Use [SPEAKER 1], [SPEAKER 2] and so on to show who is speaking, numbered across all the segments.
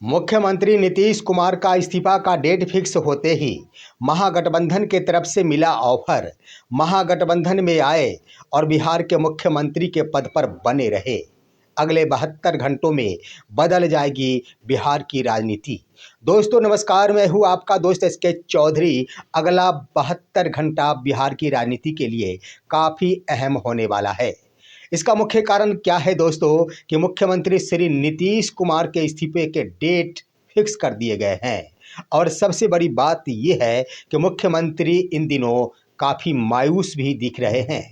[SPEAKER 1] मुख्यमंत्री नीतीश कुमार का इस्तीफा का डेट फिक्स होते ही महागठबंधन के तरफ से मिला ऑफर। महागठबंधन में आए और बिहार के मुख्यमंत्री के पद पर बने रहे। अगले 72 घंटों में बदल जाएगी बिहार की राजनीति। दोस्तों नमस्कार, मैं हूं आपका दोस्त एस के चौधरी। अगला 72 घंटा बिहार की राजनीति के लिए काफ़ी अहम होने वाला है। इसका मुख्य कारण क्या है दोस्तों कि मुख्यमंत्री श्री नीतीश कुमार के इस्तीफे के डेट फिक्स कर दिए गए हैं। और सबसे बड़ी बात यह है कि मुख्यमंत्री इन दिनों काफ़ी मायूस भी दिख रहे हैं।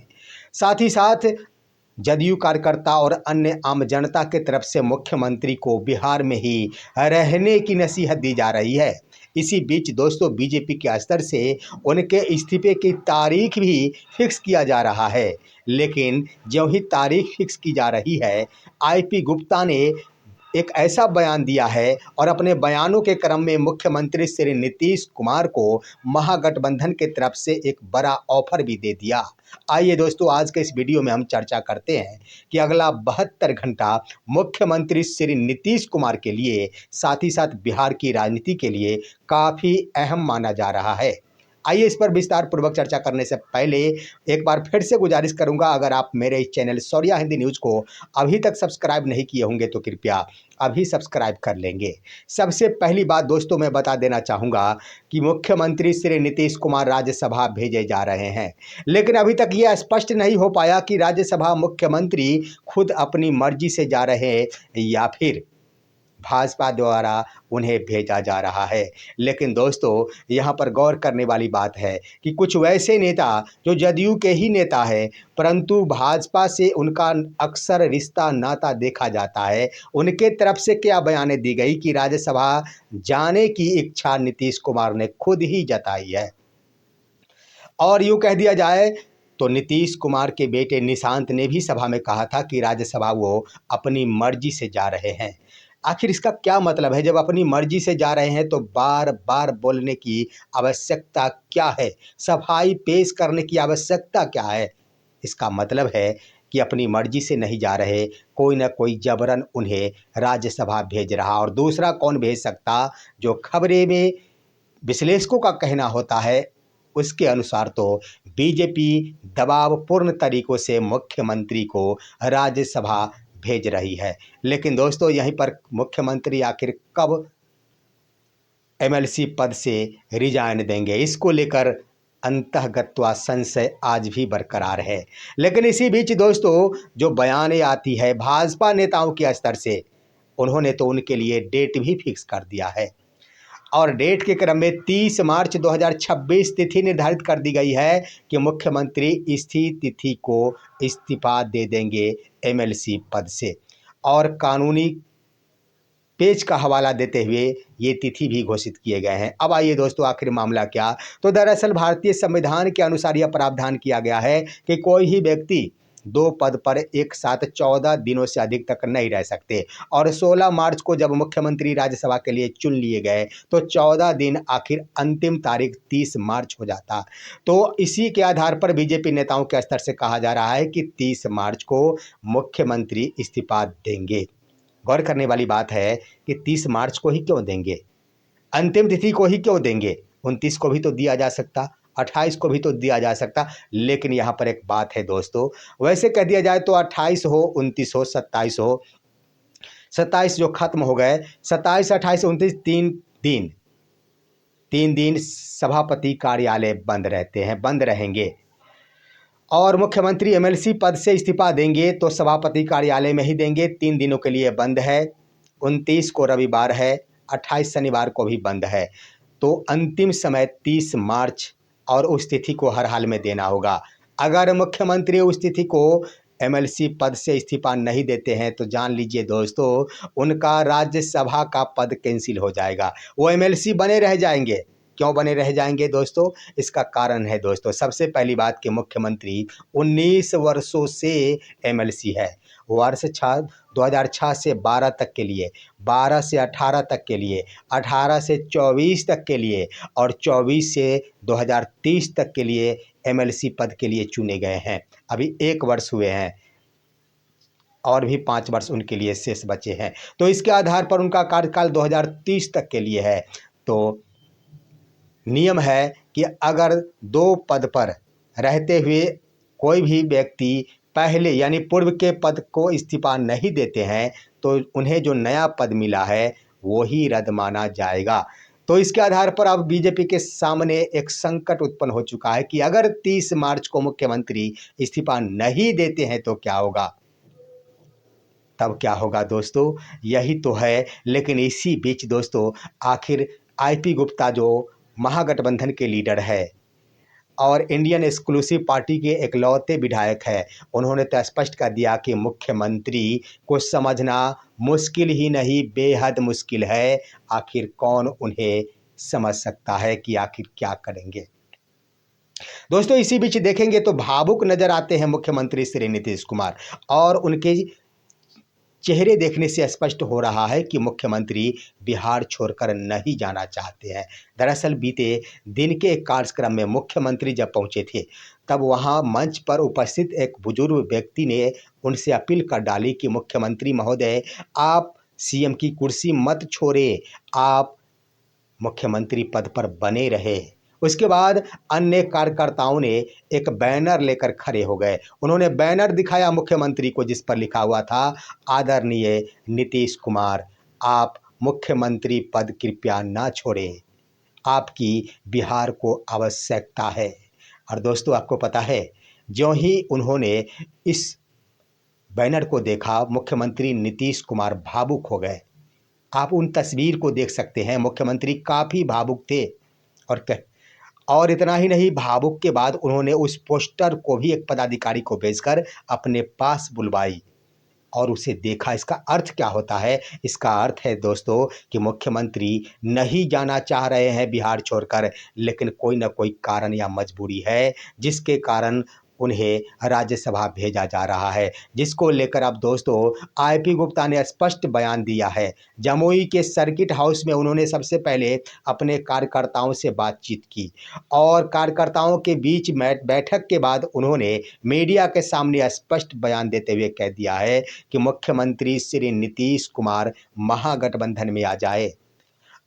[SPEAKER 1] साथ ही साथ जदयू कार्यकर्ता और अन्य आम जनता के तरफ से मुख्यमंत्री को बिहार में ही रहने की नसीहत दी जा रही है। इसी बीच दोस्तों बीजेपी के स्तर से उनके इस्तीफे की तारीख भी फिक्स किया जा रहा है। लेकिन जो ही तारीख फिक्स की जा रही है, आईपी गुप्ता ने एक ऐसा बयान दिया है और अपने बयानों के क्रम में मुख्यमंत्री श्री नीतीश कुमार को महागठबंधन के तरफ से एक बड़ा ऑफर भी दे दिया। आइए दोस्तों आज के इस वीडियो में हम चर्चा करते हैं कि अगला 72 घंटा मुख्यमंत्री श्री नीतीश कुमार के लिए, साथ ही साथ बिहार की राजनीति के लिए काफ़ी अहम माना जा रहा है। आइए इस पर विस्तार पूर्वक चर्चा करने से पहले एक बार फिर से गुजारिश करूंगा, अगर आप मेरे इस चैनल शौर्या हिंदी न्यूज़ को अभी तक सब्सक्राइब नहीं किए होंगे तो कृपया अभी सब्सक्राइब कर लेंगे। सबसे पहली बात दोस्तों मैं बता देना चाहूँगा कि मुख्यमंत्री श्री नीतीश कुमार राज्यसभा भेजे जा रहे हैं, लेकिन अभी तक ये स्पष्ट नहीं हो पाया कि राज्यसभा मुख्यमंत्री खुद अपनी मर्जी से जा रहे हैं या फिर भाजपा द्वारा उन्हें भेजा जा रहा है। लेकिन दोस्तों यहाँ पर गौर करने वाली बात है कि कुछ वैसे नेता जो जदयू के ही नेता है परंतु भाजपा से उनका अक्सर रिश्ता नाता देखा जाता है, उनके तरफ से क्या बयानें दी गई कि राज्यसभा जाने की इच्छा नीतीश कुमार ने खुद ही जताई है। और यूँ कह दिया जाए तो नीतीश कुमार के बेटे निशांत ने भी सभा में कहा था कि राज्यसभा वो अपनी मर्जी से जा रहे हैं। आखिर इसका क्या मतलब है? जब अपनी मर्जी से जा रहे हैं तो बार बार बोलने की आवश्यकता क्या है? सफाई पेश करने की आवश्यकता क्या है? इसका मतलब है कि अपनी मर्जी से नहीं जा रहे, कोई ना कोई जबरन उन्हें राज्यसभा भेज रहा। और दूसरा कौन भेज सकता? जो खबरें में विश्लेषकों का कहना होता है उसके अनुसार तो बीजेपी दबावपूर्ण तरीकों से मुख्यमंत्री को राज्यसभा भेज रही है। लेकिन दोस्तों यहीं पर मुख्यमंत्री आखिर कब एमएलसी पद से रिजाइन देंगे, इसको लेकर अंतःगत्वा संशय आज भी बरकरार है। लेकिन इसी बीच दोस्तों जो बयानें आती है भाजपा नेताओं के स्तर से, उन्होंने तो उनके लिए डेट भी फिक्स कर दिया है। और डेट के क्रम में 30 मार्च 2026 तिथि निर्धारित कर दी गई है कि मुख्यमंत्री इसी तिथि को इस्तीफा दे देंगे एमएलसी पद से। और कानूनी पेज का हवाला देते हुए ये तिथि भी घोषित किए गए हैं। अब आइए दोस्तों आखिर मामला क्या? तो दरअसल भारतीय संविधान के अनुसार यह प्रावधान किया गया है कि कोई ही व्यक्ति 2 पद पर एक साथ 14 दिनों से अधिक तक नहीं रह सकते। और 16 मार्च को जब मुख्यमंत्री राज्यसभा के लिए चुन लिए गए तो 14 दिन आखिर अंतिम तारीख 30 मार्च हो जाता। तो इसी के आधार पर बीजेपी नेताओं के स्तर से कहा जा रहा है कि 30 मार्च को मुख्यमंत्री इस्तीफा देंगे। गौर करने वाली बात है कि 30 मार्च को ही क्यों देंगे, अंतिम तिथि को ही क्यों देंगे? 29 को भी तो दिया जा सकता, 28 को भी तो दिया जा सकता। लेकिन यहाँ पर एक बात है दोस्तों, वैसे कह दिया जाए तो 28 हो, 29 हो, 27 हो, 27 जो खत्म हो गए, 27, 28, 29 तीन दिन सभापति कार्यालय बंद रहते हैं, बंद रहेंगे। और मुख्यमंत्री एमएलसी पद से इस्तीफा देंगे तो सभापति कार्यालय में ही देंगे। 3 दिनों के लिए बंद है, 29 को रविवार है, 28 शनिवार को भी बंद है। तो अंतिम समय 30 मार्च और उस तिथि को हर हाल में देना होगा। अगर मुख्यमंत्री उस तिथि को एमएलसी पद से इस्तीफा नहीं देते हैं तो जान लीजिए दोस्तों उनका राज्यसभा का पद कैंसिल हो जाएगा, वो एमएलसी बने रह जाएंगे। क्यों बने रह जाएंगे दोस्तों? इसका कारण है दोस्तों सबसे पहली बात कि मुख्यमंत्री 19 वर्षों से एमएलसी है। वर्ष 2006 से 12 तक के लिए, 12 से 18 तक के लिए, 18 से 24 तक के लिए और 24 से 2030 तक के लिए एमएलसी पद के लिए चुने गए हैं। अभी 1 वर्ष हुए हैं। और भी 5 वर्ष उनके लिए शेष बचे हैं। तो इसके आधार पर उनका कार्यकाल 2030 तक के लिए है। तो नियम है कि अगर 2 पद पर रहते हुए कोई भी व्यक्ति पहले यानी पूर्व के पद को इस्तीफा नहीं देते हैं तो उन्हें जो नया पद मिला है वो ही रद्द माना जाएगा। तो इसके आधार पर अब बीजेपी के सामने एक संकट उत्पन्न हो चुका है कि अगर 30 मार्च को मुख्यमंत्री इस्तीफा नहीं देते हैं तो क्या होगा। तब क्या होगा दोस्तों, यही तो है। लेकिन इसी बीच दोस्तों आखिर आईपी गुप्ता जो महागठबंधन के लीडर है और इंडियन एक्सक्लूसिव पार्टी के इकलौते विधायक है, उन्होंने तो स्पष्ट कर दिया कि मुख्यमंत्री को समझना मुश्किल ही नहीं बेहद मुश्किल है। आखिर कौन उन्हें समझ सकता है कि आखिर क्या करेंगे। दोस्तों इसी बीच देखेंगे तो भावुक नजर आते हैं मुख्यमंत्री श्री नीतीश कुमार और उनके चेहरे देखने से स्पष्ट हो रहा है कि मुख्यमंत्री बिहार छोड़कर नहीं जाना चाहते हैं। दरअसल बीते दिन के एक कार्यक्रम में मुख्यमंत्री जब पहुंचे थे तब वहां मंच पर उपस्थित एक बुजुर्ग व्यक्ति ने उनसे अपील कर डाली कि मुख्यमंत्री महोदय आप सीएम की कुर्सी मत छोड़े, आप मुख्यमंत्री पद पर बने रहे। उसके बाद अन्य कार्यकर्ताओं ने एक बैनर लेकर खड़े हो गए। उन्होंने बैनर दिखाया मुख्यमंत्री को जिस पर लिखा हुआ था आदरणीय नीतीश कुमार आप मुख्यमंत्री पद कृपया ना छोड़ें, आपकी बिहार को आवश्यकता है। और दोस्तों आपको पता है ज्यों ही उन्होंने इस बैनर को देखा मुख्यमंत्री नीतीश कुमार भावुक हो गए। आप उन तस्वीर को देख सकते हैं, मुख्यमंत्री काफ़ी भावुक थे और इतना ही नहीं, भावुक के बाद उन्होंने उस पोस्टर को भी एक पदाधिकारी को भेजकर अपने पास बुलवाई और उसे देखा। इसका अर्थ क्या होता है? इसका अर्थ है दोस्तों कि मुख्यमंत्री नहीं जाना चाह रहे हैं बिहार छोड़कर, लेकिन कोई ना कोई कारण या मजबूरी है जिसके कारण उन्हें राज्यसभा भेजा जा रहा है, जिसको लेकर अब दोस्तों आईपी गुप्ता ने स्पष्ट बयान दिया है। जमुई के सर्किट हाउस में उन्होंने सबसे पहले अपने कार्यकर्ताओं से बातचीत की और कार्यकर्ताओं के बीच बैठक के बाद उन्होंने मीडिया के सामने स्पष्ट बयान देते हुए कह दिया है कि मुख्यमंत्री श्री नीतीश कुमार महागठबंधन में आ जाए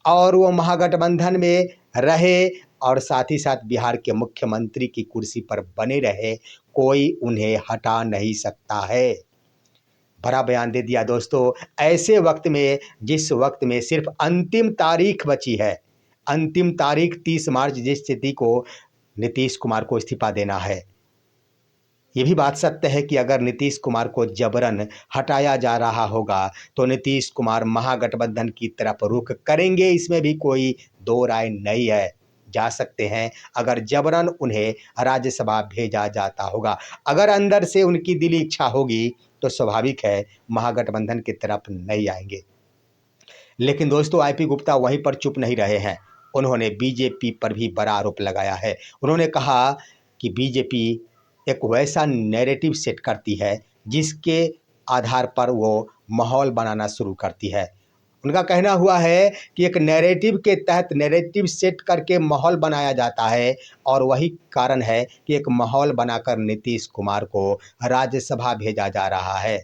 [SPEAKER 1] और वो महागठबंधन में रहे और साथ ही साथ बिहार के मुख्यमंत्री की कुर्सी पर बने रहे, कोई उन्हें हटा नहीं सकता है। बड़ा बयान दे दिया दोस्तों ऐसे वक्त में जिस वक्त में सिर्फ अंतिम तारीख बची है, अंतिम तारीख 30 मार्च जिस स्थिति को नीतीश कुमार को इस्तीफा देना है। ये भी बात सत्य है कि अगर नीतीश कुमार को जबरन हटाया जा रहा होगा तो नीतीश कुमार महागठबंधन की तरफ रुख करेंगे, इसमें भी कोई दो राय नहीं है। जा सकते हैं अगर जबरन उन्हें राज्यसभा भेजा जाता होगा। अगर अंदर से उनकी दिली इच्छा होगी तो स्वाभाविक है महागठबंधन की तरफ नहीं आएंगे। लेकिन दोस्तों आईपी गुप्ता वहीं पर चुप नहीं रहे हैं, उन्होंने बीजेपी पर भी बड़ा आरोप लगाया है। उन्होंने कहा कि बीजेपी एक वैसा नैरेटिव सेट करती है जिसके आधार पर वो माहौल बनाना शुरू करती है। उनका कहना हुआ है कि एक नैरेटिव के तहत नैरेटिव सेट करके माहौल बनाया जाता है और वही कारण है कि एक माहौल बनाकर नीतीश कुमार को राज्यसभा भेजा जा रहा है।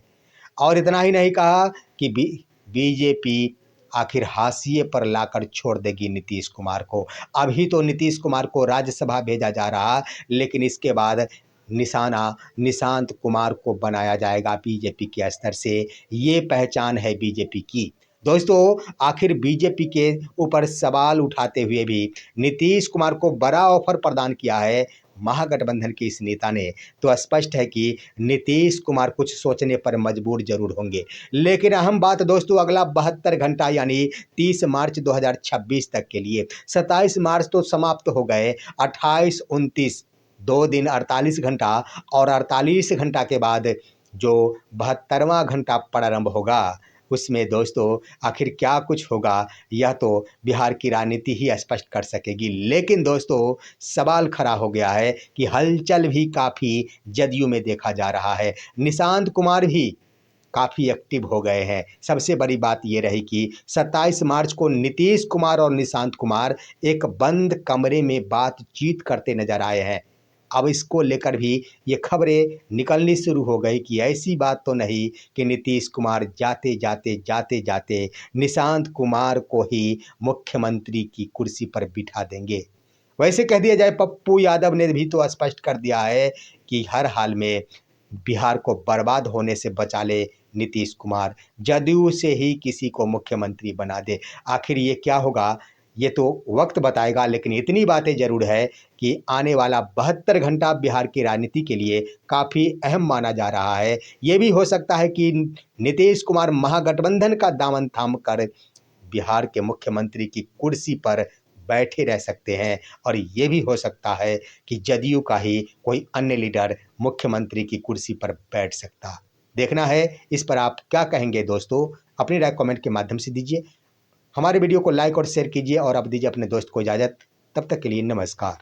[SPEAKER 1] और इतना ही नहीं कहा कि बीजेपी आखिर हाशिए पर लाकर छोड़ देगी नीतीश कुमार को। अभी तो नीतीश कुमार को राज्यसभा भेजा जा रहा, लेकिन इसके बाद निशाना निशांत कुमार को बनाया जाएगा बीजेपी के स्तर से। ये पहचान है बीजेपी की। दोस्तों आखिर बीजेपी के ऊपर सवाल उठाते हुए भी नीतीश कुमार को बड़ा ऑफर प्रदान किया है महागठबंधन के इस नेता ने, तो स्पष्ट है कि नीतीश कुमार कुछ सोचने पर मजबूर जरूर होंगे। लेकिन अहम बात दोस्तों अगला 72 घंटा यानी 30 मार्च 2026 तक के लिए, 27 मार्च तो समाप्त हो गए, 28, 29 2 दिन 48 घंटा और 48 घंटा के बाद जो 72वां घंटा प्रारंभ होगा उसमें दोस्तों आखिर क्या कुछ होगा यह तो बिहार की राजनीति ही स्पष्ट कर सकेगी। लेकिन दोस्तों सवाल खड़ा हो गया है कि हलचल भी काफ़ी जदयू में देखा जा रहा है। निशांत कुमार भी काफ़ी एक्टिव हो गए हैं। सबसे बड़ी बात ये रही कि 27 मार्च को नीतीश कुमार और निशांत कुमार एक बंद कमरे में बातचीत करते नजर आए हैं। अब इसको लेकर भी ये खबरें निकलनी शुरू हो गई कि ऐसी बात तो नहीं कि नीतीश कुमार जाते जाते निशांत कुमार को ही मुख्यमंत्री की कुर्सी पर बिठा देंगे। वैसे कह दिया जाए, पप्पू यादव ने भी तो स्पष्ट कर दिया है कि हर हाल में बिहार को बर्बाद होने से बचा ले नीतीश कुमार, जदयू से ही किसी को मुख्यमंत्री बना दे। आखिर ये क्या होगा ये तो वक्त बताएगा, लेकिन इतनी बातें जरूर है कि आने वाला 72 घंटा बिहार की राजनीति के लिए काफ़ी अहम माना जा रहा है। ये भी हो सकता है कि नीतीश कुमार महागठबंधन का दामन थाम कर बिहार के मुख्यमंत्री की कुर्सी पर बैठे रह सकते हैं, और ये भी हो सकता है कि जदयू का ही कोई अन्य लीडर मुख्यमंत्री की कुर्सी पर बैठ सकता। देखना है इस पर आप क्या कहेंगे दोस्तों, अपनी राय कमेंट के माध्यम से दीजिए। हमारे वीडियो को लाइक और शेयर कीजिए और अब दीजिए अपने दोस्त को इजाज़त। तब तक के लिए नमस्कार।